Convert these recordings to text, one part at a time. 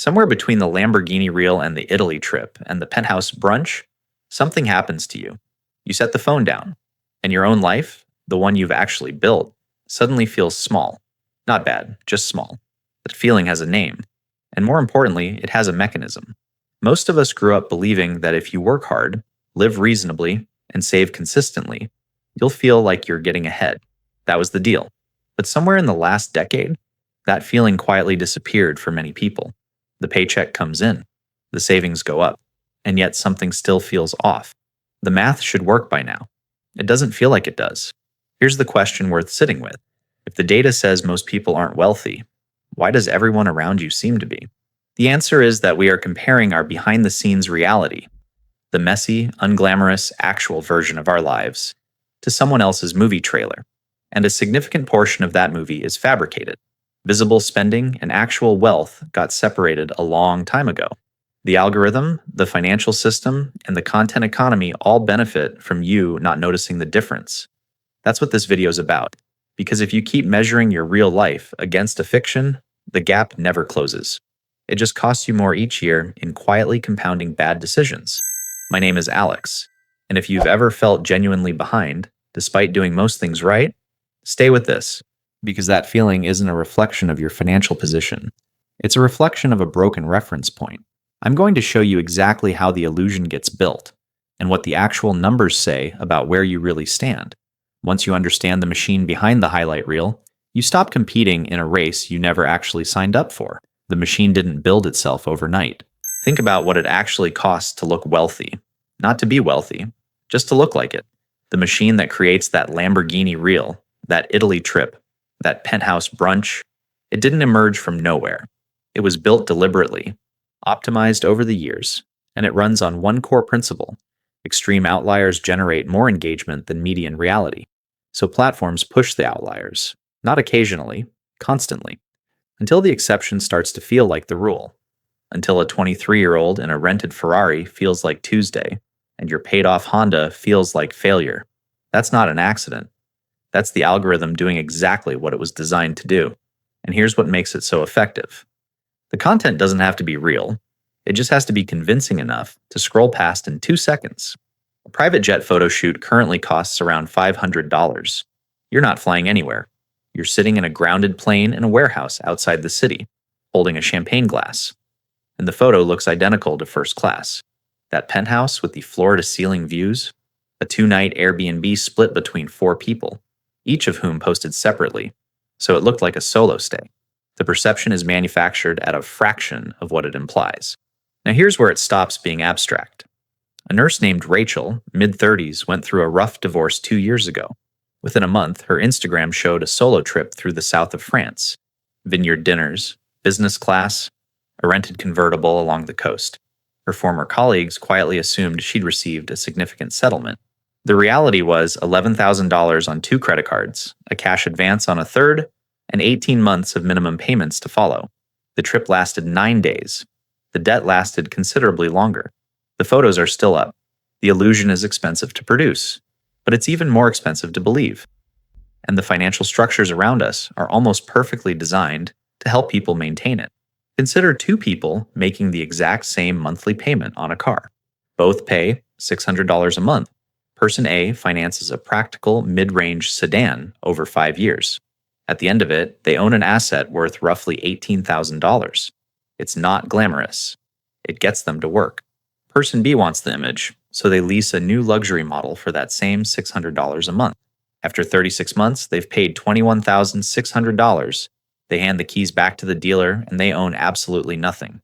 Somewhere between the Lamborghini reel and the Italy trip and the penthouse brunch, something happens to you. You set the phone down, and your own life, the one you've actually built, suddenly feels small. Not bad, just small. That feeling has a name, and more importantly, it has a mechanism. Most of us grew up believing that if you work hard, live reasonably, and save consistently, you'll feel like you're getting ahead. That was the deal. But somewhere in the last decade, that feeling quietly disappeared for many people. The paycheck comes in, the savings go up, and yet something still feels off. The math should work by now. It doesn't feel like it does. Here's the question worth sitting with. If the data says most people aren't wealthy, why does everyone around you seem to be? The answer is that we are comparing our behind-the-scenes reality, the messy, unglamorous, actual version of our lives, to someone else's movie trailer. And a significant portion of that movie is fabricated. Visible spending and actual wealth got separated a long time ago. The algorithm, the financial system, and the content economy all benefit from you not noticing the difference. That's what this video is about. Because if you keep measuring your real life against a fiction, the gap never closes. It just costs you more each year in quietly compounding bad decisions. My name is Alex, and if you've ever felt genuinely behind, despite doing most things right, stay with this, because that feeling isn't a reflection of your financial position. It's a reflection of a broken reference point. I'm going to show you exactly how the illusion gets built, and what the actual numbers say about where you really stand. Once you understand the machine behind the highlight reel, you stop competing in a race you never actually signed up for. The machine didn't build itself overnight. Think about what it actually costs to look wealthy. Not to be wealthy, just to look like it. The machine that creates that Lamborghini reel, that Italy trip, that penthouse brunch, it didn't emerge from nowhere. It was built deliberately, optimized over the years, and it runs on one core principle. Extreme outliers generate more engagement than median reality. So platforms push the outliers, not occasionally, constantly, until the exception starts to feel like the rule. Until a 23-year-old in a rented Ferrari feels like Tuesday, and your paid-off Honda feels like failure. That's not an accident. That's the algorithm doing exactly what it was designed to do. And here's what makes it so effective. The content doesn't have to be real. It just has to be convincing enough to scroll past in 2 seconds. A private jet photo shoot currently costs around $500. You're not flying anywhere. You're sitting in a grounded plane in a warehouse outside the city, holding a champagne glass. And the photo looks identical to first class. That penthouse with the floor-to-ceiling views, a 2-night Airbnb split between 4 people, each of whom posted separately, so it looked like a solo stay. The perception is manufactured at a fraction of what it implies. Now here's where it stops being abstract. A nurse named Rachel, mid-30s, went through a rough divorce 2 years ago. Within a month, her Instagram showed a solo trip through the south of France, vineyard dinners, business class, a rented convertible along the coast. Her former colleagues quietly assumed she'd received a significant settlement. The reality was $11,000 on 2 credit cards, a cash advance on a third, and 18 months of minimum payments to follow. The trip lasted 9 days. The debt lasted considerably longer. The photos are still up. The illusion is expensive to produce, but it's even more expensive to believe. And the financial structures around us are almost perfectly designed to help people maintain it. Consider 2 people making the exact same monthly payment on a car. Both pay $600 a month. Person A finances a practical mid-range sedan over 5 years. At the end of it, they own an asset worth roughly $18,000. It's not glamorous. It gets them to work. Person B wants the image, so they lease a new luxury model for that same $600 a month. After 36 months, they've paid $21,600. They hand the keys back to the dealer, and they own absolutely nothing.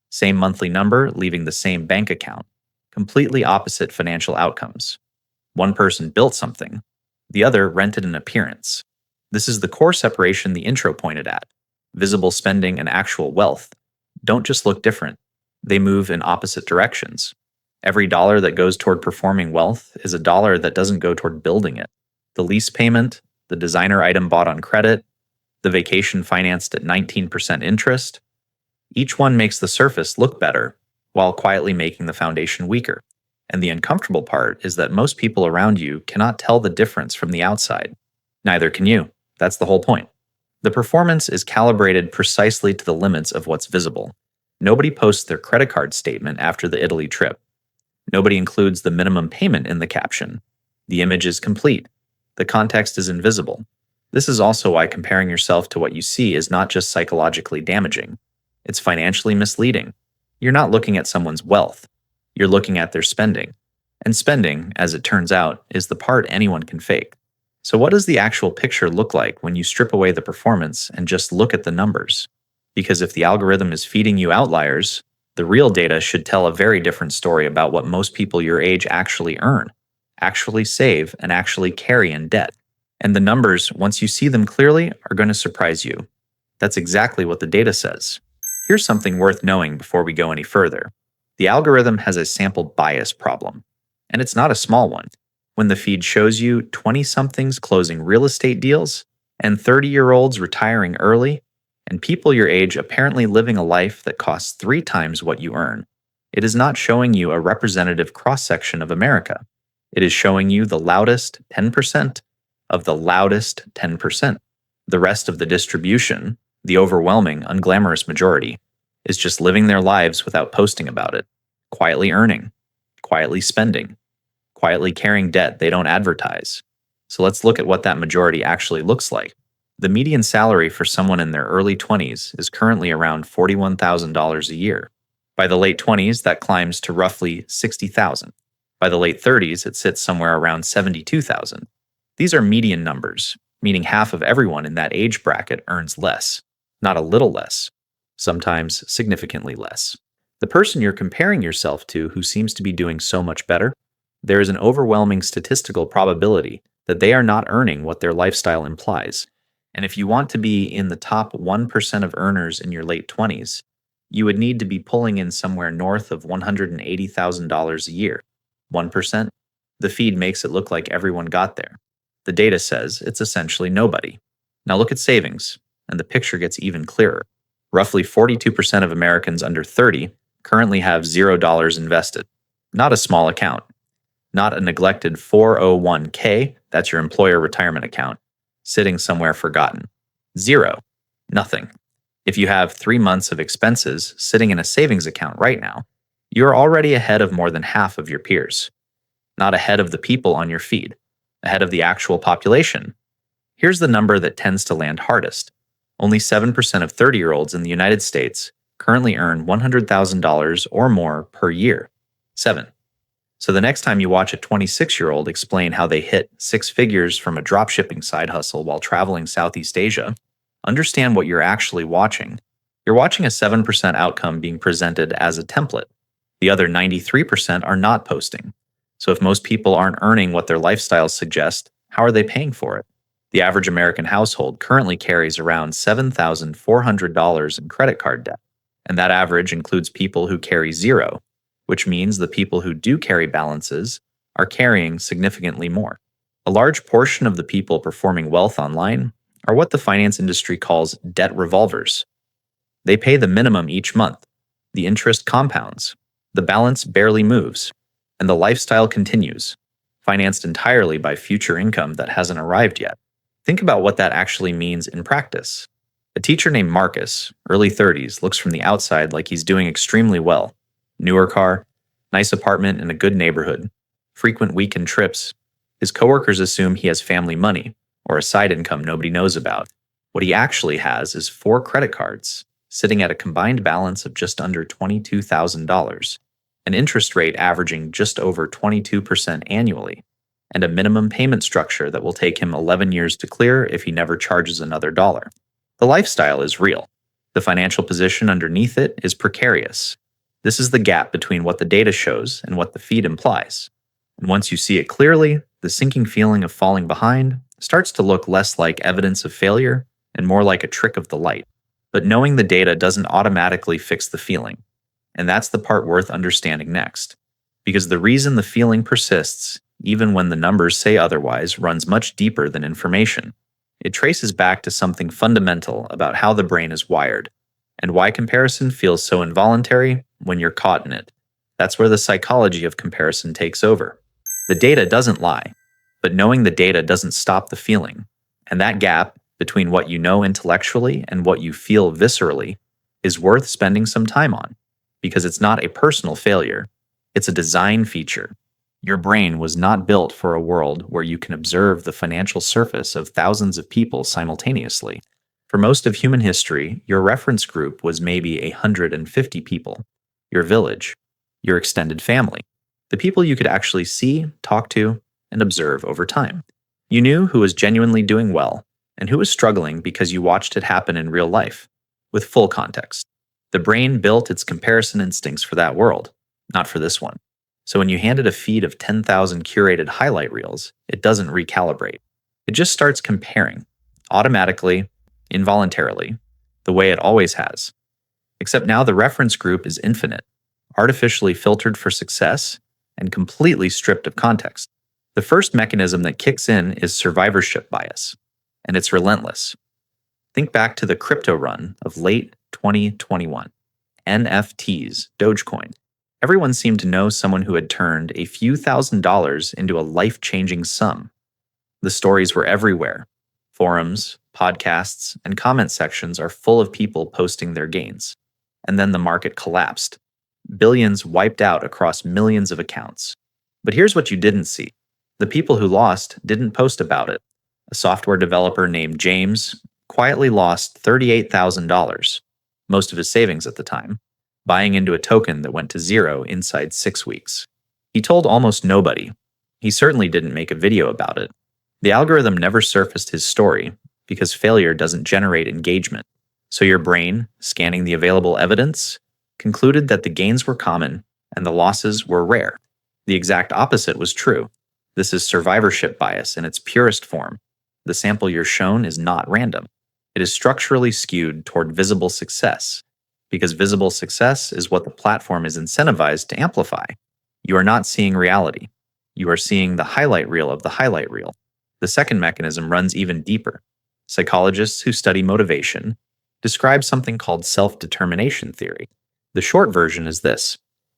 Same monthly number, leaving the same bank account. Completely opposite financial outcomes. One person built something. The other rented an appearance. This is the core separation the intro pointed at. Visible spending and actual wealth don't just look different. They move in opposite directions. Every dollar that goes toward performing wealth is a dollar that doesn't go toward building it. The lease payment, the designer item bought on credit, the vacation financed at 19% interest, each one makes the surface look better while quietly making the foundation weaker. And the uncomfortable part is that most people around you cannot tell the difference from the outside. Neither can you. That's the whole point. The performance is calibrated precisely to the limits of what's visible. Nobody posts their credit card statement after the Italy trip. Nobody includes the minimum payment in the caption. The image is complete. The context is invisible. This is also why comparing yourself to what you see is not just psychologically damaging, it's financially misleading. You're not looking at someone's wealth, you're looking at their spending. And spending, as it turns out, is the part anyone can fake. So, what does the actual picture look like when you strip away the performance and just look at the numbers? Because if the algorithm is feeding you outliers, the real data should tell a very different story about what most people your age actually earn, actually save, and actually carry in debt. And the numbers, once you see them clearly, are going to surprise you. That's exactly what the data says. Here's something worth knowing before we go any further. The algorithm has a sample bias problem, and it's not a small one. When the feed shows you 20-somethings closing real estate deals, and 30-year-olds retiring early, and people your age apparently living a life that costs 3 times what you earn, it is not showing you a representative cross-section of America. It is showing you the loudest 10% of the loudest 10%. The rest of the distribution, the overwhelming, unglamorous majority, is just living their lives without posting about it, quietly earning, quietly spending, quietly carrying debt they don't advertise. So let's look at what that majority actually looks like. The median salary for someone in their early 20s is currently around $41,000 a year. By the late 20s, that climbs to roughly $60,000. By the late 30s, it sits somewhere around $72,000. These are median numbers, meaning half of everyone in that age bracket earns less, not a little less, sometimes significantly less. The person you're comparing yourself to who seems to be doing so much better, there is an overwhelming statistical probability that they are not earning what their lifestyle implies. And if you want to be in the top 1% of earners in your late 20s, you would need to be pulling in somewhere north of $180,000 a year. 1%? The feed makes it look like everyone got there. The data says it's essentially nobody. Now look at savings, and the picture gets even clearer. Roughly 42% of Americans under 30 currently have $0 invested. Not a small account. Not a neglected 401k, that's your employer retirement account, sitting somewhere forgotten. 0. Nothing. If you have 3 months of expenses sitting in a savings account right now, you're already ahead of more than half of your peers. Not ahead of the people on your feed, ahead of the actual population. Here's the number that tends to land hardest. Only 7% of 30-year-olds in the United States currently earn $100,000 or more per year. 7. So the next time you watch a 26-year-old explain how they hit 6 figures from a dropshipping side hustle while traveling Southeast Asia, understand what you're actually watching. You're watching a 7% outcome being presented as a template. The other 93% are not posting. So if most people aren't earning what their lifestyles suggest, how are they paying for it? The average American household currently carries around $7,400 in credit card debt, and that average includes people who carry 0, which means the people who do carry balances are carrying significantly more. A large portion of the people performing wealth online are what the finance industry calls debt revolvers. They pay the minimum each month, the interest compounds, the balance barely moves, and the lifestyle continues, financed entirely by future income that hasn't arrived yet. Think about what that actually means in practice. A teacher named Marcus, early 30s, looks from the outside like he's doing extremely well. Newer car, nice apartment in a good neighborhood, frequent weekend trips. His coworkers assume he has family money or a side income nobody knows about. What he actually has is 4 credit cards, sitting at a combined balance of just under $22,000, an interest rate averaging just over 22% annually, and a minimum payment structure that will take him 11 years to clear if he never charges another dollar. The lifestyle is real. The financial position underneath it is precarious. This is the gap between what the data shows and what the feed implies. And once you see it clearly, the sinking feeling of falling behind starts to look less like evidence of failure and more like a trick of the light. But knowing the data doesn't automatically fix the feeling. And that's the part worth understanding next. Because the reason the feeling persists, even when the numbers say otherwise, runs much deeper than information. It traces back to something fundamental about how the brain is wired, and why comparison feels so involuntary when you're caught in it. That's where the psychology of comparison takes over. The data doesn't lie, but knowing the data doesn't stop the feeling. And that gap between what you know intellectually and what you feel viscerally is worth spending some time on because it's not a personal failure, it's a design feature. Your brain was not built for a world where you can observe the financial surface of thousands of people simultaneously. For most of human history, your reference group was maybe 150 people, your village, your extended family, the people you could actually see, talk to, and observe over time. You knew who was genuinely doing well and who was struggling because you watched it happen in real life, with full context. The brain built its comparison instincts for that world, not for this one. So when you hand it a feed of 10,000 curated highlight reels, it doesn't recalibrate. It just starts comparing, automatically, involuntarily, the way it always has. Except now the reference group is infinite, artificially filtered for success, and completely stripped of context. The first mechanism that kicks in is survivorship bias, and it's relentless. Think back to the crypto run of late 2021. NFTs, Dogecoin. Everyone seemed to know someone who had turned a few $1,000s into a life-changing sum. The stories were everywhere. Forums, podcasts, and comment sections are full of people posting their gains. And then the market collapsed. Billions wiped out across millions of accounts. But here's what you didn't see. The people who lost didn't post about it. A software developer named James quietly lost $38,000, most of his savings at the time, buying into a token that went to zero inside 6 weeks. He told almost nobody. He certainly didn't make a video about it. The algorithm never surfaced his story because failure doesn't generate engagement. So your brain, scanning the available evidence, concluded that the gains were common and the losses were rare. The exact opposite was true. This is survivorship bias in its purest form. The sample you're shown is not random. It is structurally skewed toward visible success, because visible success is what the platform is incentivized to amplify. You are not seeing reality. You are seeing the highlight reel of the highlight reel. The second mechanism runs even deeper. Psychologists who study motivation describe something called self-determination theory. The short version is this: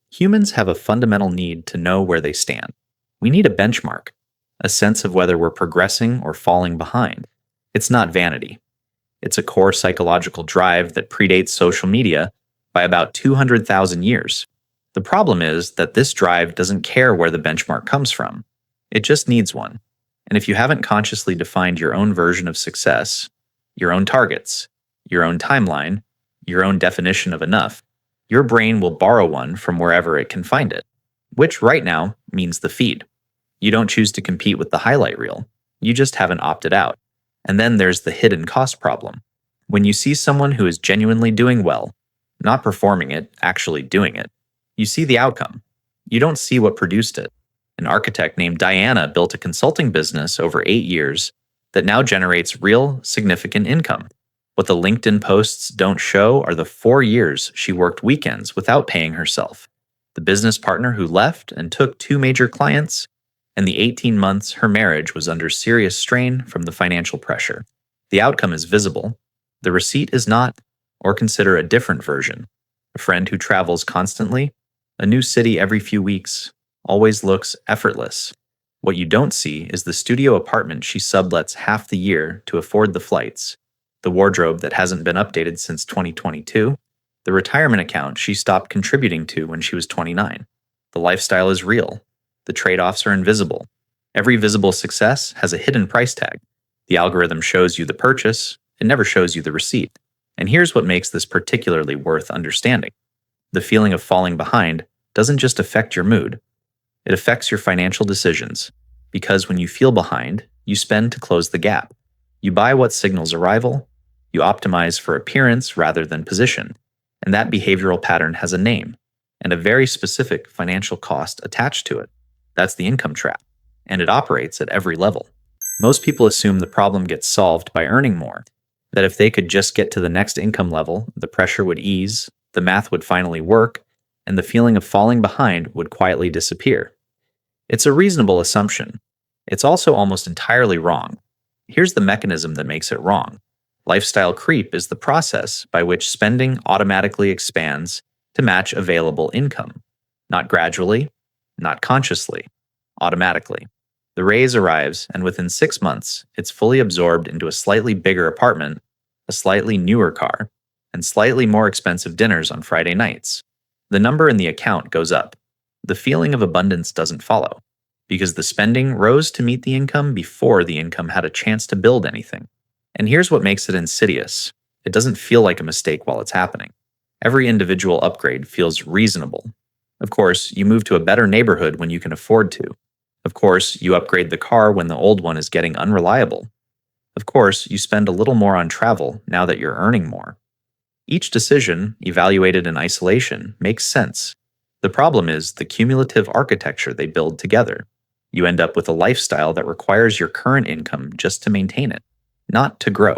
humans have a fundamental need to know where they stand. We need a benchmark, a sense of whether we're progressing or falling behind. It's not vanity. It's a core psychological drive that predates social media by about 200,000 years. The problem is that this drive doesn't care where the benchmark comes from. It just needs one. And if you haven't consciously defined your own version of success, your own targets, your own timeline, your own definition of enough, your brain will borrow one from wherever it can find it, which right now means the feed. You don't choose to compete with the highlight reel. You just haven't opted out. And then there's the hidden cost problem. When you see someone who is genuinely doing well, not performing it, actually doing it, you see the outcome. You don't see what produced it. An architect named Diana built a consulting business over 8 years that now generates real, significant income. What the LinkedIn posts don't show are the 4 years she worked weekends without paying herself, the business partner who left and took 2 major clients, and the 18 months her marriage was under serious strain from the financial pressure. The outcome is visible. The receipt is not. Or consider a different version. A friend who travels constantly, a new city every few weeks, always looks effortless. What you don't see is the studio apartment she sublets half the year to afford the flights, the wardrobe that hasn't been updated since 2022, the retirement account she stopped contributing to when she was 29. The lifestyle is real. The trade-offs are invisible. Every visible success has a hidden price tag. The algorithm shows you the purchase, it never shows you the receipt. And here's what makes this particularly worth understanding. The feeling of falling behind doesn't just affect your mood. It affects your financial decisions, because when you feel behind, you spend to close the gap. You buy what signals arrival, you optimize for appearance rather than position, and that behavioral pattern has a name and a very specific financial cost attached to it. That's the income trap, and it operates at every level. Most people assume the problem gets solved by earning more, that if they could just get to the next income level, the pressure would ease, the math would finally work, and the feeling of falling behind would quietly disappear. It's a reasonable assumption. It's also almost entirely wrong. Here's the mechanism that makes it wrong. Lifestyle creep is the process by which spending automatically expands to match available income, not gradually, not consciously, automatically. The raise arrives, and within 6 months, it's fully absorbed into a slightly bigger apartment, a slightly newer car, and slightly more expensive dinners on Friday nights. The number in the account goes up. The feeling of abundance doesn't follow, because the spending rose to meet the income before the income had a chance to build anything. And here's what makes it insidious: it doesn't feel like a mistake while it's happening. Every individual upgrade feels reasonable. Of course, you move to a better neighborhood when you can afford to. Of course, you upgrade the car when the old one is getting unreliable. Of course, you spend a little more on travel now that you're earning more. Each decision, evaluated in isolation, makes sense. The problem is the cumulative architecture they build together. You end up with a lifestyle that requires your current income just to maintain it, not to grow,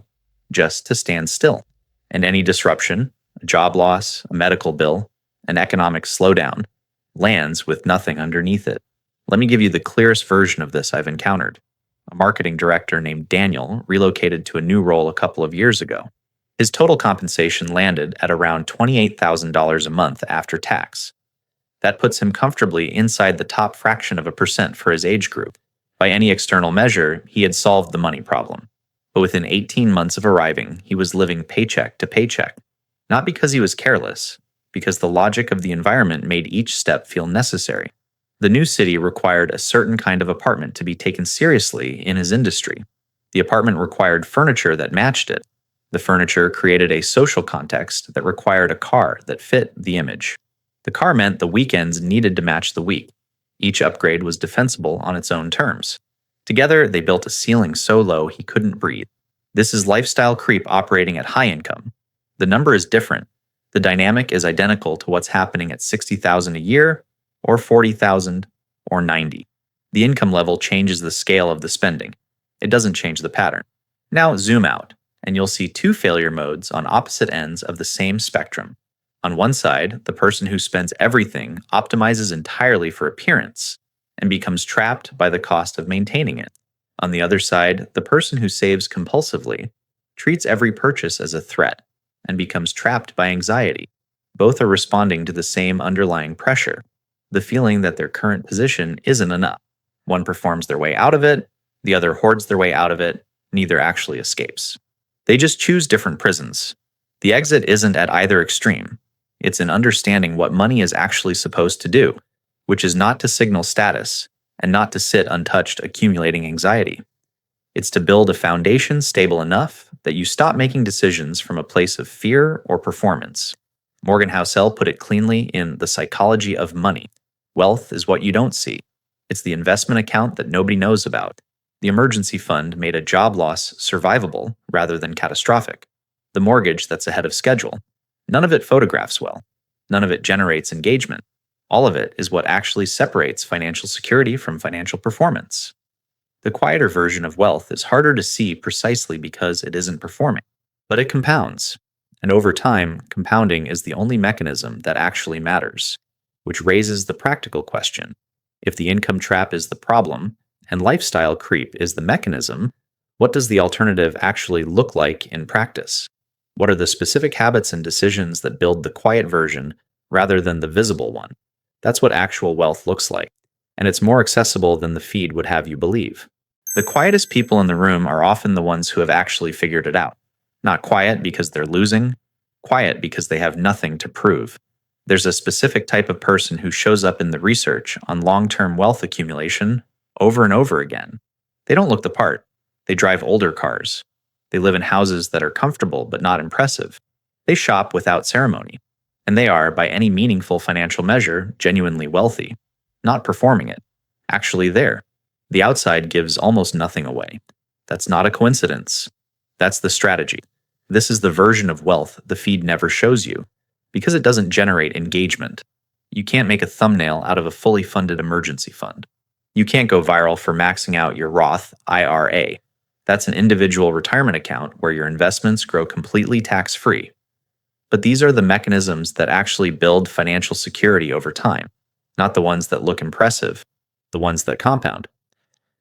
just to stand still. And any disruption, a job loss, a medical bill, an economic slowdown, lands with nothing underneath it. Let me give you the clearest version of this I've encountered. A marketing director named Daniel relocated to a new role a couple of years ago. His total compensation landed at around $28,000 a month after tax. That puts him comfortably inside the top fraction of a percent for his age group. By any external measure, he had solved the money problem. But within 18 months of arriving, he was living paycheck to paycheck. Not because he was careless, because the logic of the environment made each step feel necessary. The new city required a certain kind of apartment to be taken seriously in his industry. The apartment required furniture that matched it. The furniture created a social context that required a car that fit the image. The car meant the weekends needed to match the week. Each upgrade was defensible on its own terms. Together, they built a ceiling so low he couldn't breathe. This is lifestyle creep operating at high income. The number is different. The dynamic is identical to what's happening at $60,000 a year, or $40,000, or $90,000. The income level changes the scale of the spending. It doesn't change the pattern. Now zoom out, and you'll see two failure modes on opposite ends of the same spectrum. On one side, the person who spends everything optimizes entirely for appearance and becomes trapped by the cost of maintaining it. On the other side, the person who saves compulsively treats every purchase as a threat and becomes trapped by anxiety. Both are responding to the same underlying pressure, the feeling that their current position isn't enough. One performs their way out of it, the other hoards their way out of it, neither actually escapes. They just choose different prisons. The exit isn't at either extreme. It's in understanding what money is actually supposed to do, which is not to signal status and not to sit untouched accumulating anxiety. It's to build a foundation stable enough that you stop making decisions from a place of fear or performance. Morgan Housel put it cleanly in The Psychology of Money. Wealth is what you don't see. It's the investment account that nobody knows about. The emergency fund made a job loss survivable rather than catastrophic. The mortgage that's ahead of schedule. None of it photographs well. None of it generates engagement. All of it is what actually separates financial security from financial performance. The quieter version of wealth is harder to see precisely because it isn't performing, but it compounds. And over time, compounding is the only mechanism that actually matters, which raises the practical question. If the income trap is the problem, and lifestyle creep is the mechanism, what does the alternative actually look like in practice? What are the specific habits and decisions that build the quiet version rather than the visible one? That's what actual wealth looks like, and it's more accessible than the feed would have you believe. The quietest people in the room are often the ones who have actually figured it out. Not quiet because they're losing, quiet because they have nothing to prove. There's a specific type of person who shows up in the research on long-term wealth accumulation over and over again. They don't look the part. They drive older cars. They live in houses that are comfortable but not impressive. They shop without ceremony. And they are, by any meaningful financial measure, genuinely wealthy. Not performing it. Actually there. The outside gives almost nothing away. That's not a coincidence. That's the strategy. This is the version of wealth the feed never shows you, because it doesn't generate engagement. You can't make a thumbnail out of a fully funded emergency fund. You can't go viral for maxing out your Roth IRA. That's an individual retirement account where your investments grow completely tax-free. But these are the mechanisms that actually build financial security over time, not the ones that look impressive, the ones that compound.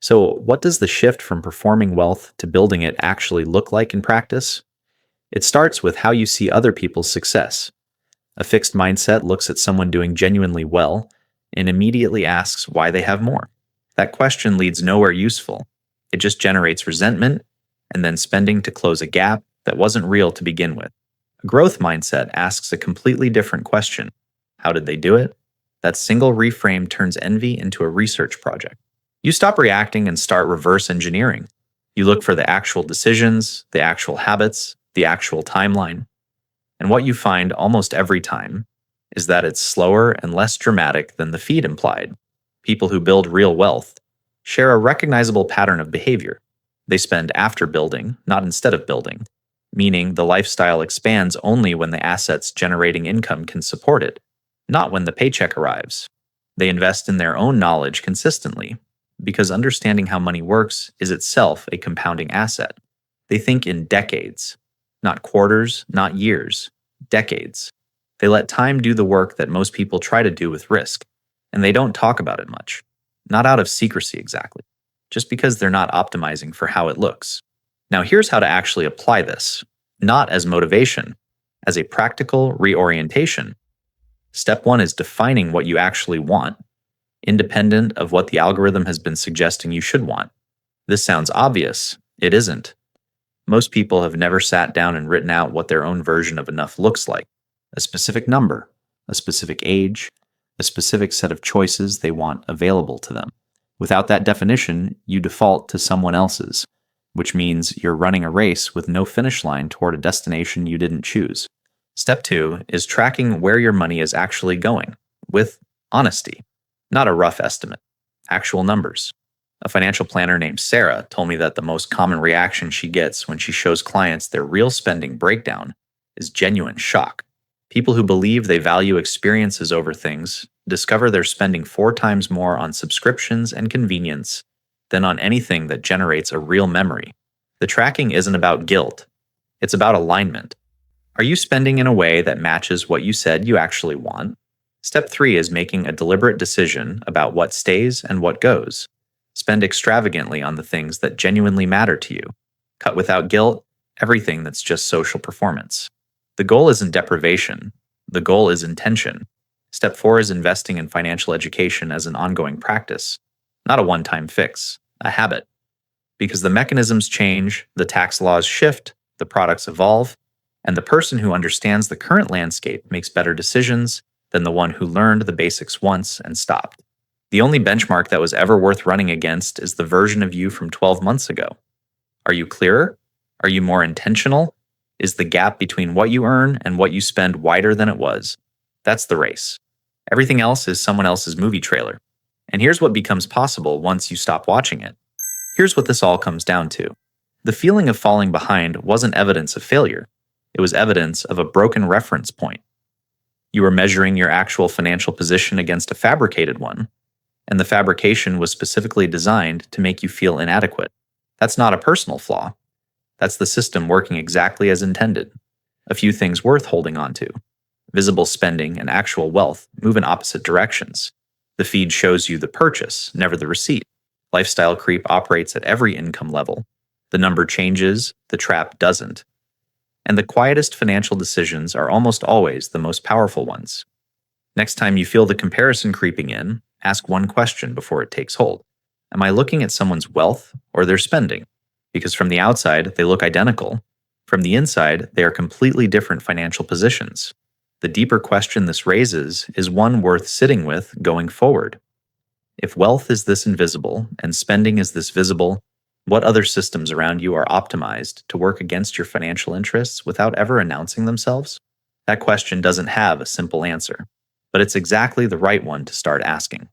So, what does the shift from performing wealth to building it actually look like in practice? It starts with how you see other people's success. A fixed mindset looks at someone doing genuinely well and immediately asks why they have more. That question leads nowhere useful. It just generates resentment and then spending to close a gap that wasn't real to begin with. A growth mindset asks a completely different question. How did they do it? That single reframe turns envy into a research project. You stop reacting and start reverse engineering. You look for the actual decisions, the actual habits, the actual timeline. And what you find almost every time is that it's slower and less dramatic than the feed implied. People who build real wealth share a recognizable pattern of behavior. They spend after building, not instead of building, meaning the lifestyle expands only when the assets generating income can support it, not when the paycheck arrives. They invest in their own knowledge consistently, because understanding how money works is itself a compounding asset. They think in decades, not quarters, not years, decades. They let time do the work that most people try to do with risk, and they don't talk about it much. Not out of secrecy exactly, just because they're not optimizing for how it looks. Now here's how to actually apply this, not as motivation, as a practical reorientation. Step 1 is defining what you actually want, independent of what the algorithm has been suggesting you should want. This sounds obvious. It isn't. Most people have never sat down and written out what their own version of enough looks like. A specific number, a specific age, a specific set of choices they want available to them. Without that definition, you default to someone else's, which means you're running a race with no finish line toward a destination you didn't choose. Step 2 is tracking where your money is actually going, with honesty, not a rough estimate, actual numbers. A financial planner named Sarah told me that the most common reaction she gets when she shows clients their real spending breakdown is genuine shock. People who believe they value experiences over things discover they're spending 4 times more on subscriptions and convenience than on anything that generates a real memory. The tracking isn't about guilt, it's about alignment. Are you spending in a way that matches what you said you actually want? Step 3 is making a deliberate decision about what stays and what goes. Spend extravagantly on the things that genuinely matter to you. Cut without guilt everything that's just social performance. The goal isn't deprivation. The goal is intention. Step 4 is investing in financial education as an ongoing practice, not a one-time fix, a habit. Because the mechanisms change, the tax laws shift, the products evolve, and the person who understands the current landscape makes better decisions than the one who learned the basics once and stopped. The only benchmark that was ever worth running against is the version of you from 12 months ago. Are you clearer? Are you more intentional? Is the gap between what you earn and what you spend wider than it was? That's the race. Everything else is someone else's movie trailer. And here's what becomes possible once you stop watching it. Here's what this all comes down to. The feeling of falling behind wasn't evidence of failure. It was evidence of a broken reference point. You were measuring your actual financial position against a fabricated one, and the fabrication was specifically designed to make you feel inadequate. That's not a personal flaw. That's the system working exactly as intended. A few things worth holding on to. Visible spending and actual wealth move in opposite directions. The feed shows you the purchase, never the receipt. Lifestyle creep operates at every income level. The number changes, the trap doesn't. And the quietest financial decisions are almost always the most powerful ones. Next time you feel the comparison creeping in, ask one question before it takes hold. Am I looking at someone's wealth or their spending? Because from the outside, they look identical. From the inside, they are completely different financial positions. The deeper question this raises is one worth sitting with going forward. If wealth is this invisible and spending is this visible, what other systems around you are optimized to work against your financial interests without ever announcing themselves? That question doesn't have a simple answer, but it's exactly the right one to start asking.